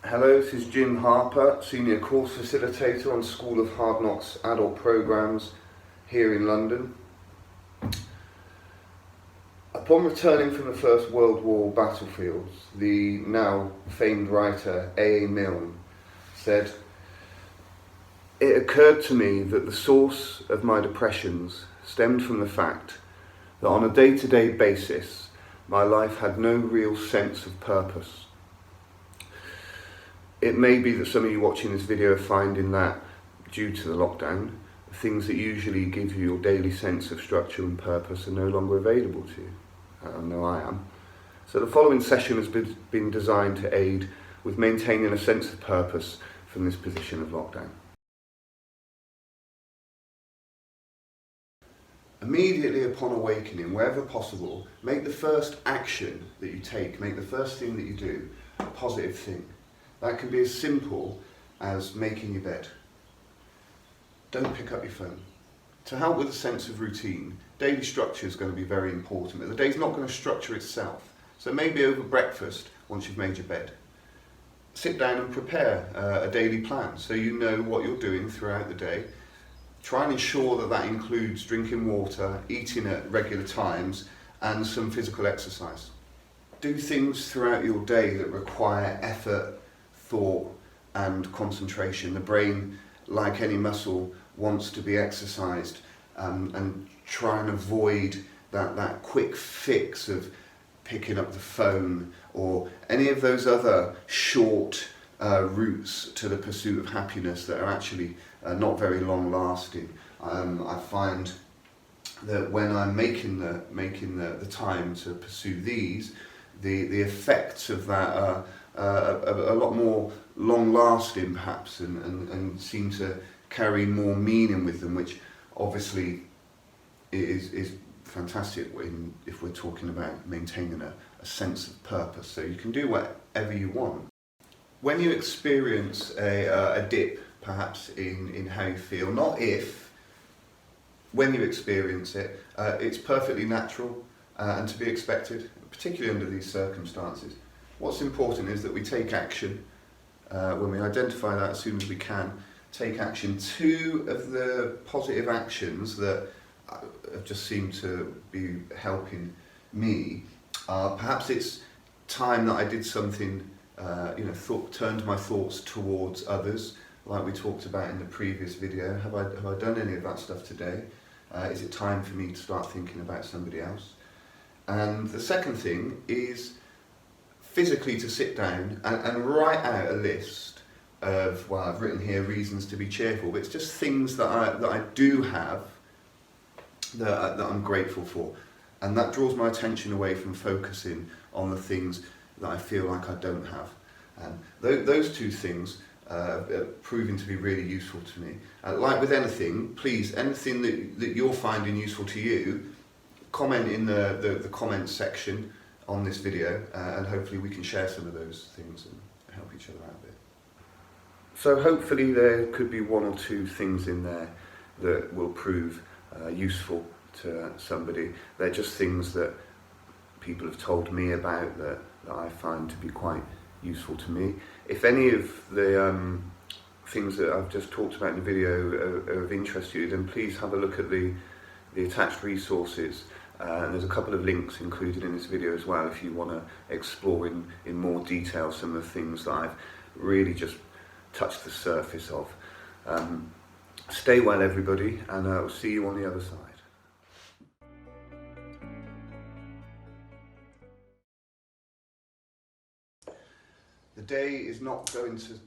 Hello, this is Jim Harper, Senior Course Facilitator on School of Hard Knocks Adult Programmes here in London. Upon returning from the First World War battlefields, the now famed writer A.A. Milne said, "It occurred to me that the source of my depressions stemmed from the fact that on a day-to-day basis my life had no real sense of purpose." It may be that some of you watching this video are finding that, due to the lockdown, things that usually give you your daily sense of structure and purpose are no longer available to you. I know I am. So the following session has been designed to aid with maintaining a sense of purpose from this position of lockdown. Immediately upon awakening, wherever possible, make the first action that you take, make the first thing that you do a positive thing. That can be as simple as making your bed. Don't pick up your phone. To help with a sense of routine, daily structure is going to be very important, but the day's not going to structure itself. So maybe over breakfast, once you've made your bed, sit down and prepare a daily plan so you know what you're doing throughout the day. Try and ensure that that includes drinking water, eating at regular times, and some physical exercise. Do things throughout your day that require effort, thought and concentration. The brain, like any muscle, wants to be exercised, and try and avoid that quick fix of picking up the phone or any of those other short routes to the pursuit of happiness that are actually not very long lasting. I find that when I'm making the time to pursue these, the effects of that are a lot more long-lasting perhaps, and seem to carry more meaning with them, which obviously is fantastic if we're talking about maintaining a sense of purpose. So you can do whatever you want. When you experience a dip perhaps in how you feel, not if, when you experience it, it's perfectly natural and to be expected, particularly under these circumstances. What's important is that we take action when we identify that as soon as we can. Take action. Two of the positive actions that have just seemed to be helping me, perhaps it's time that I did something, turned my thoughts towards others, like we talked about in the previous video. Have I done any of that stuff today? Is it time for me to start thinking about somebody else? And the second thing is physically to sit down and write out a list of, well, I've written here reasons to be cheerful, but it's just things that I do have that I'm grateful for. And that draws my attention away from focusing on the things that I feel like I don't have. And those two things are proving to be really useful to me. Like with anything, please, anything that you're finding useful to you, comment in the comments section on this video, and hopefully we can share some of those things and help each other out a bit. So hopefully there could be one or two things in there that will prove useful to somebody. They're just things that people have told me about that I find to be quite useful to me. If any of the things that I've just talked about in the video are of interest to you, then please have a look at the attached resources. And there's a couple of links included in this video as well if you want to explore in more detail some of the things that I've really just touched the surface of. Stay well everybody, and I'll see you on the other side. The day is not going to